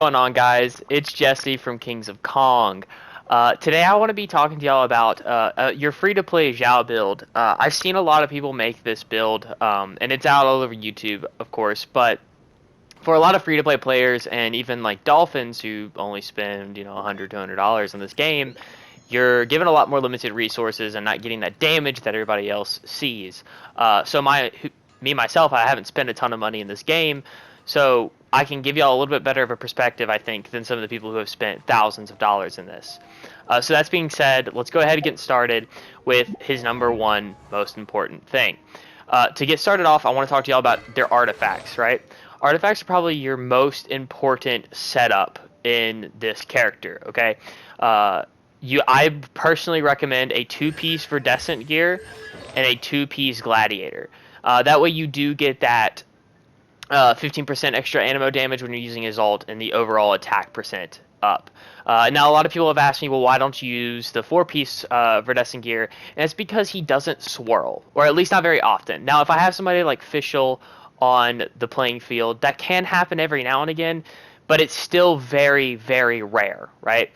What's going on, guys? It's Jesse from Kings of Kong. Today I want to be talking to y'all about your free-to-play Xiao build. I've seen a lot of people make this build, and it's out all over YouTube, of course, but for a lot of free-to-play players and even like Dolphins who only spend, $100, $200 on this game, you're given a lot more limited resources and not getting that damage that everybody else sees. Me myself, I haven't spent a ton of money in this game, so I can give y'all a little bit better of a perspective, I think, than some of the people who have spent thousands of dollars in this. So that's being said, let's go ahead and get started with his number one most important thing. To get started off, I want to talk to y'all about their artifacts, right? Artifacts are probably your most important setup in this character, okay? I personally recommend a two-piece Verdescent gear and a two-piece Gladiator. That way you do get that 15% extra animo damage when you're using his ult and the overall attack percent up. Now, a lot of people have asked me, well, why don't you use the four-piece Verdescent gear? And it's because he doesn't swirl, or at least not very often. Now, if I have somebody like Fischl on the playing field, that can happen every now and again, but it's still very, very rare, right?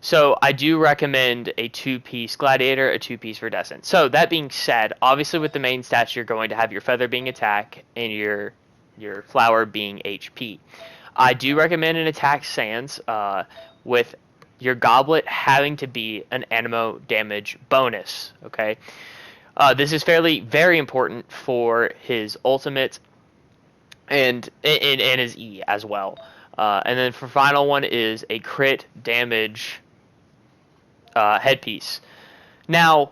So I do recommend a two-piece Gladiator, a two-piece Verdescent. So that being said, obviously with the main stats, you're going to have your Feather being attack and your Flower being HP. I do recommend an attack Sans with your Goblet having to be an animo damage bonus. Okay, this is very important for his ultimate and his E as well. And then for final one is a crit damage headpiece. Now,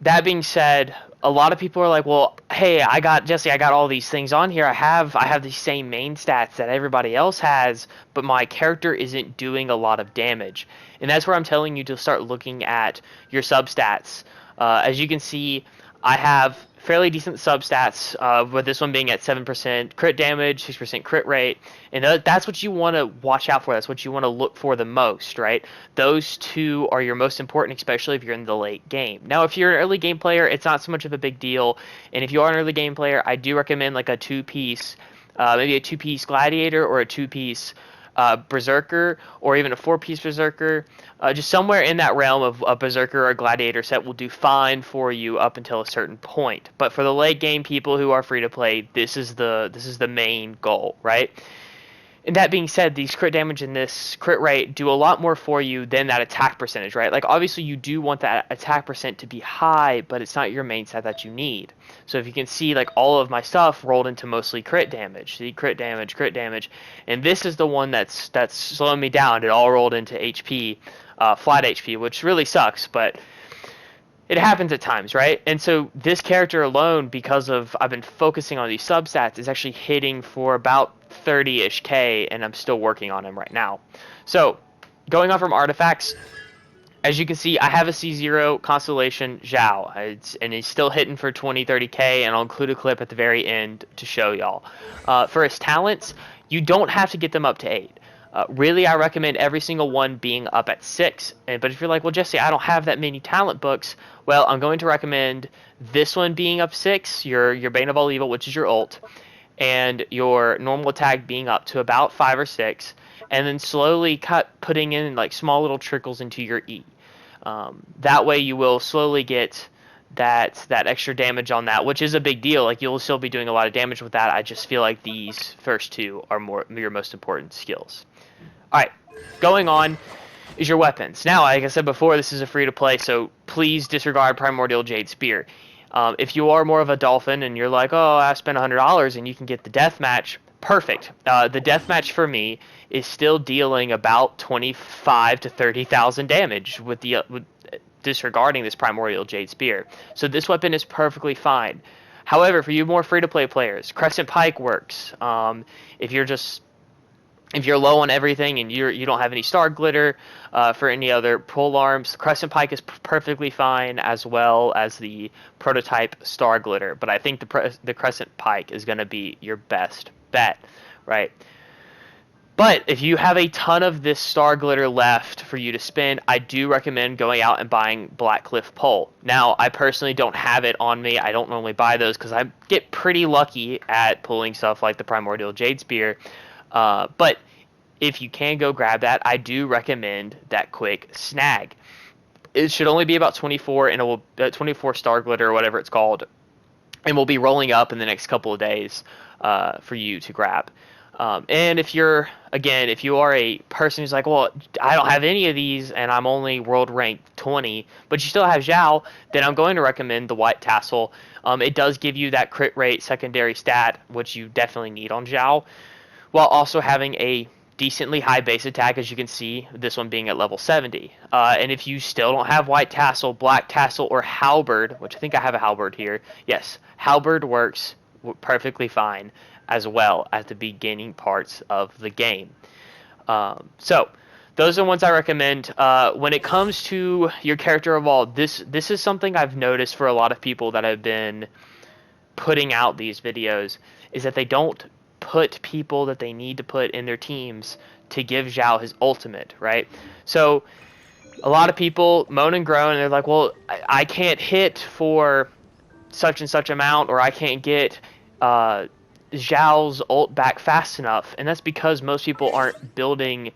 that being said, a lot of people are like, well, hey, I got all these things on here. I have the same main stats that everybody else has, but my character isn't doing a lot of damage. And that's where I'm telling you to start looking at your substats. As you can see, I have fairly decent substats, with this one being at 7% crit damage, 6% crit rate, and that's what you want to watch out for. That's what you want to look for the most, right? Those two are your most important, especially if you're in the late game. Now, if you're an early game player, it's not so much of a big deal, and if you are an early game player, I do recommend like a two-piece, maybe a two-piece Gladiator or a two-piece Berserker, or even a four-piece Berserker. Just somewhere in that realm of a Berserker or a Gladiator set will do fine for you up until a certain point. But for the late game people who are free to play, this is the main goal, right? And that being said, these crit damage and this crit rate do a lot more for you than that attack percentage, right? Like, obviously, you do want that attack percent to be high, but it's not your main stat that you need. So if you can see, like, all of my stuff rolled into mostly crit damage. See, crit damage, and this is the one that's slowing me down. It all rolled into HP, flat HP, which really sucks, but it happens at times, right? And so this character alone, because of I've been focusing on these substats, is actually hitting for about 30-ish K, and I'm still working on him right now. So going on from artifacts, as you can see, I have a C0 Constellation Xiao, and he's still hitting for 20, 30K, and I'll include a clip at the very end to show y'all. For his talents, you don't have to get them up to 8. Really, I recommend every single one being up at 6. But if you're like, well, Jesse, I don't have that many talent books, well, I'm going to recommend this one being up 6, your Bane of All Evil, which is your ult, and your normal attack being up to about 5 or 6, and then slowly putting in like small little trickles into your E. That way you will slowly get that extra damage on that, which is a big deal. Like, you'll still be doing a lot of damage with that. I just feel like these first two are your most important skills. Alright, going on is your weapons. Now, like I said before, this is a free-to-play, so please disregard Primordial Jade Spear. If you are more of a Dolphin and you're like, oh, I spent $100 and you can get the Deathmatch, perfect. The Deathmatch for me is still dealing about 25 to 30,000 damage with disregarding this Primordial Jade Spear. So this weapon is perfectly fine. However, for you more free-to-play players, Crescent Pike works. If you're low on everything and you don't have any star glitter for any other pole arms, Crescent Pike is perfectly fine, as well as the prototype star glitter. But I think the Crescent Pike is going to be your best bet, right? But if you have a ton of this star glitter left for you to spend, I do recommend going out and buying Black Cliff Pole. Now, I personally don't have it on me. I don't normally buy those because I get pretty lucky at pulling stuff like the Primordial Jade Spear. But if you can go grab that, I do recommend that quick snag. It should only be about 24, and it will 24 star glitter or whatever it's called, and will be rolling up in the next couple of days for you to grab. And if you're, again, if you are a person who's like, well, I don't have any of these and I'm only world rank 20, but you still have Xiao, then I'm going to recommend the white tassel. It does give you that crit rate secondary stat, which you definitely need on Xiao, while also having a decently high base attack, as you can see, this one being at level 70. And if you still don't have white tassel, black tassel, or halberd, which I think I have a halberd here, yes, halberd works perfectly fine as well at the beginning parts of the game. So those are ones I recommend. When it comes to your character evolved, this is something I've noticed for a lot of people that have been putting out these videos, is that they don't put people that they need to put in their teams to give Xiao his ultimate, right? So a lot of people moan and groan, and they're like, well, I can't hit for such and such amount, or I can't get Xiao's ult back fast enough, and that's because most people aren't building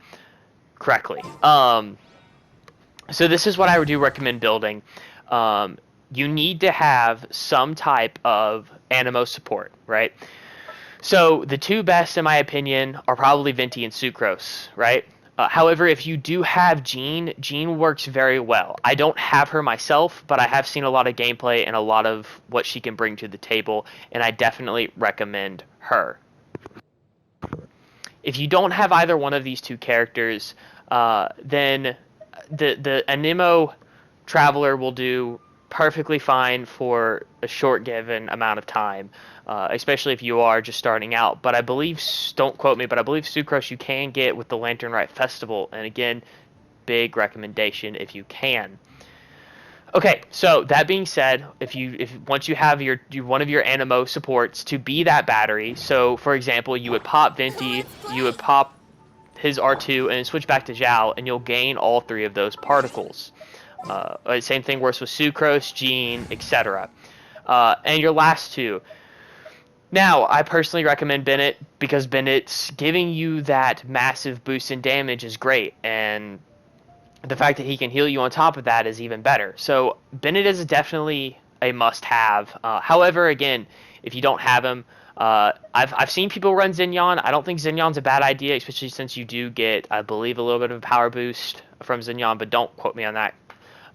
correctly. So this is what I do recommend building. You need to have some type of Animo support, right? So the two best, in my opinion, are probably Venti and Sucrose, right? However, if you do have Jean, Jean works very well. I don't have her myself, but I have seen a lot of gameplay and a lot of what she can bring to the table, and I definitely recommend her. If you don't have either one of these two characters, then the Animo Traveler will do perfectly fine for a short given amount of time, especially if you are just starting out. But I believe, don't quote me, but I believe Sucrose you can get with the Lantern Rite Festival, and again, big recommendation if you can. Okay, so that being said, if once you have your one of your Animo supports to be that battery, so for example, you would pop Venti, you would pop his R2, and switch back to Xiao, and you'll gain all three of those particles. Same thing works with Sucrose, Jean, etc. And your last two. Now, I personally recommend Bennett, because Bennett's giving you that massive boost in damage is great, and the fact that he can heal you on top of that is even better. So Bennett is definitely a must-have. However, again, if you don't have him, I've seen people run Xinyan. I don't think Xinyan's a bad idea, especially since you do get, I believe, a little bit of a power boost from Xinyan, but don't quote me on that.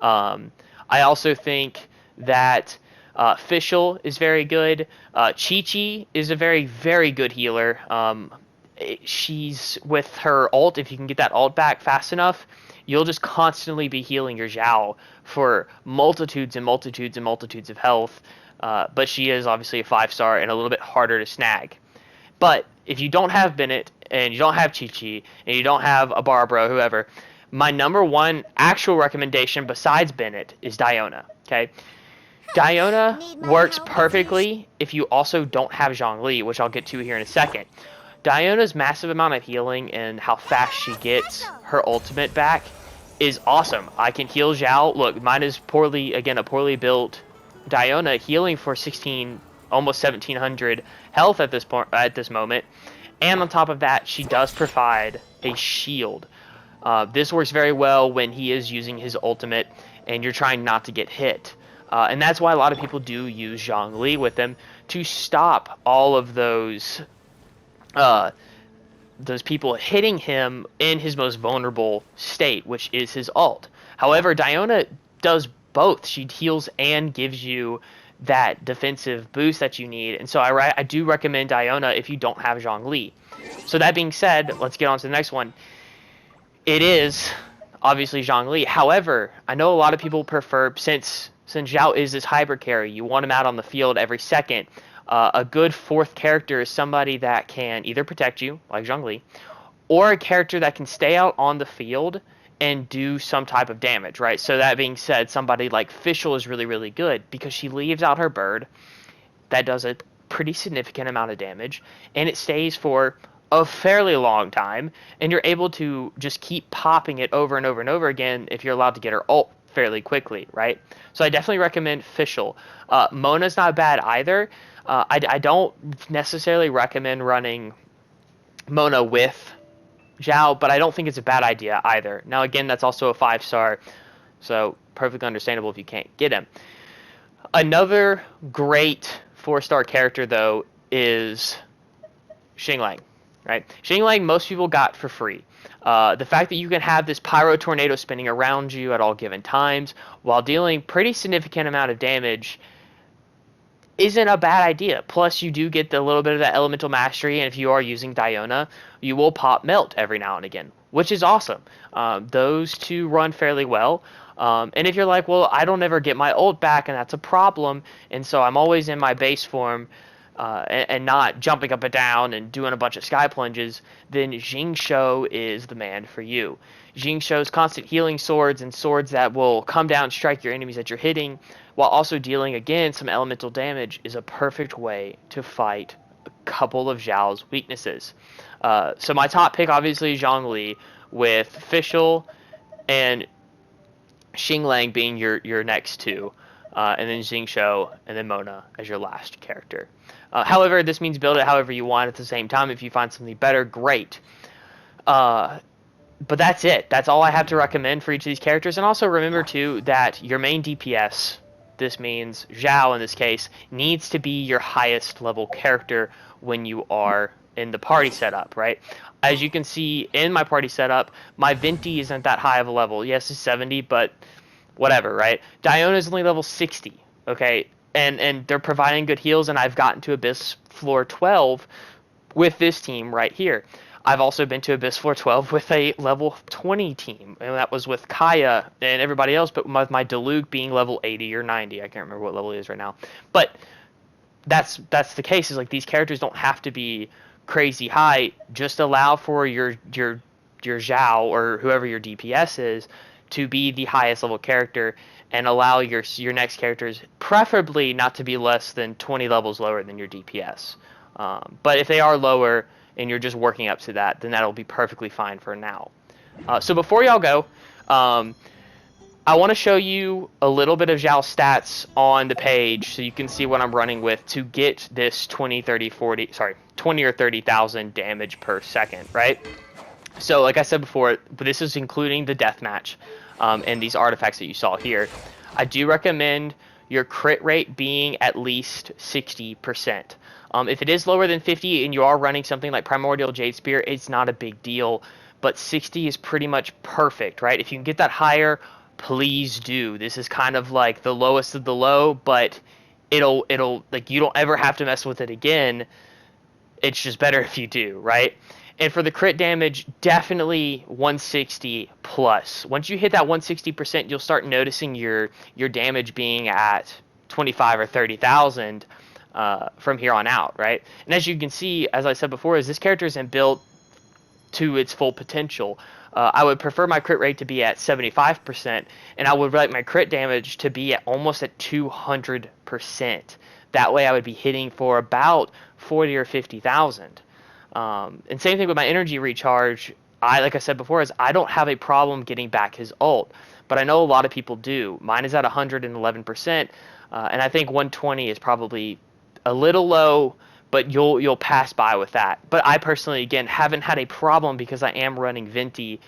I also think that Fischl is very good. Chi-Chi is a very, very good healer. She's with her ult. If you can get that ult back fast enough, you'll just constantly be healing your Xiao for multitudes and multitudes and multitudes of health. But she is obviously a 5-star and a little bit harder to snag. But if you don't have Bennett, and you don't have Chi-Chi, and you don't have a Barbara, whoever, my number one actual recommendation besides Bennett is Diona. Okay, Diona works perfectly if you also don't have Zhongli, which I'll get to here in a second. Diona's massive amount of healing and how fast she gets her ultimate back is awesome. I can heal Xiao. Look, mine is a poorly built Diona, healing for 16, almost 1700 health at this moment. And on top of that, she does provide a shield. This works very well when he is using his ultimate and you're trying not to get hit. And that's why a lot of people do use Zhongli with him to stop all of those people hitting him in his most vulnerable state, which is his ult. However, Diona does both. She heals and gives you that defensive boost that you need. And so I do recommend Diona if you don't have Zhongli. So that being said, let's get on to the next one. It is obviously Zhongli. However, I know a lot of people prefer, since Xiao is this hybrid carry, you want him out on the field every second. A good fourth character is somebody that can either protect you, like Zhongli, or a character that can stay out on the field and do some type of damage, right? So that being said, somebody like Fischl is really, really good because she leaves out her bird. That does a pretty significant amount of damage, and it stays for a fairly long time, and you're able to just keep popping it over and over and over again if you're allowed to get her ult fairly quickly, right? So I definitely recommend Fischl. Mona's not bad either. I don't necessarily recommend running Mona with Xiao, but I don't think it's a bad idea either. Now, again, that's also a 5-star, so perfectly understandable if you can't get him. Another great 4-star character, though, is Xinglang, right? Xinglang, most people got for free. The fact that you can have this pyro tornado spinning around you at all given times while dealing pretty significant amount of damage isn't a bad idea. Plus, you do get a little bit of that elemental mastery, and if you are using Diona, you will pop Melt every now and again, which is awesome. Those two run fairly well. And if you're like, well, I don't ever get my ult back, and that's a problem, and so I'm always in my base form and not jumping up and down and doing a bunch of sky plunges, then Jingshou is the man for you. Jingshou's constant healing swords and swords that will come down and strike your enemies that you're hitting, while also dealing, again, some elemental damage, is a perfect way to fight a couple of Xiao's weaknesses. So my top pick, obviously, is Zhongli, with Fischl and Xinglang being your next two, and then Jingshou and then Mona as your last character. However, this means build it however you want at the same time. If you find something better, great. But that's it. That's all I have to recommend for each of these characters. And also remember, too, that your main DPS, this means Xiao in this case, needs to be your highest level character when you are in the party setup, right? As you can see in my party setup, my Venti isn't that high of a level. Yes, it's 70, but whatever, right? Diona is only level 60, okay? And they're providing good heals, and I've gotten to Abyss floor 12 with this team right here. I've also been to Abyss floor 12 with a level 20 team, and that was with Kaya and everybody else, but with my Diluc being level 80 or 90. I can't remember what level he is right now. But that's the case, is like these characters don't have to be crazy high. Just allow for your Xiao or whoever your DPS is to be the highest level character, and allow your next characters preferably not to be less than 20 levels lower than your DPS. But if they are lower and you're just working up to that, then that'll be perfectly fine for now. So before y'all go, I want to show you a little bit of Xiao stats on the page so you can see what I'm running with to get this 20 or 30,000 damage per second, right? So like I said before, but this is including the deathmatch and these artifacts that you saw here. I do recommend your crit rate being at least 60%. If it is lower than 50 and you are running something like Primordial Jade Spear, it's not a big deal, but 60 is pretty much perfect, right? If you can get that higher, please do. This is kind of like the lowest of the low, but it'll like, you don't ever have to mess with it again. It's just better if you do, right? And for the crit damage, definitely 160 plus. Once you hit that 160%, you'll start noticing your damage being at 25 or 30,000 from here on out, right? And as you can see, as I said before, is this character isn't built to its full potential. I would prefer my crit rate to be at 75%, and I would like my crit damage to be at almost at 200%. That way I would be hitting for about 40 or 50,000. And same thing with my energy recharge. Like I said before, is I don't have a problem getting back his ult, but I know a lot of people do. Mine is at 111%, and I think 120 is probably a little low, but you'll pass by with that. But I personally, again, haven't had a problem because I am running Venti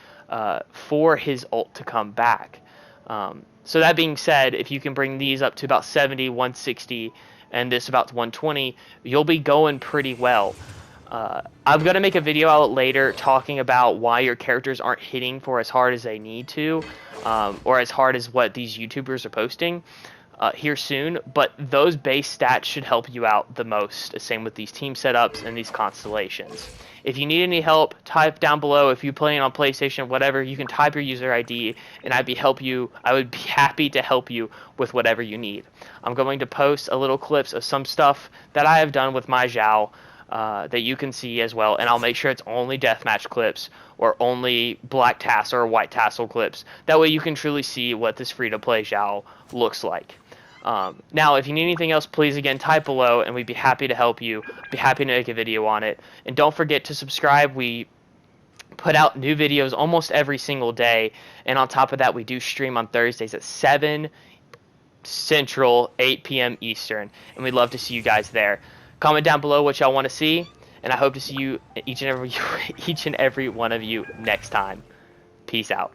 for his ult to come back. So that being said, if you can bring these up to about 70, 160, and this about 120, you'll be going pretty well. I'm going to make a video out later talking about why your characters aren't hitting for as hard as they need to, or as hard as what these YouTubers are posting here soon, but those base stats should help you out the most. Same with these team setups and these constellations. If you need any help, type down below. If you're playing on PlayStation, whatever, you can type your user ID, and I would be happy to help you with whatever you need. I'm going to post a little clips of some stuff that I have done with my Xiao, that you can see as well, and I'll make sure it's only deathmatch clips or only black tassel or white tassel clips. That way you can truly see what this free-to-play Xiao looks like. Now, if you need anything else, please, again, type below, and we'd be happy to help you. Be happy to make a video on it. And don't forget to subscribe. We put out new videos almost every single day, and on top of that, we do stream on Thursdays at 7 Central, 8 p.m. Eastern, and we'd love to see you guys there. Comment down below what y'all want to see, and I hope to see you each and every one of you next time. Peace out.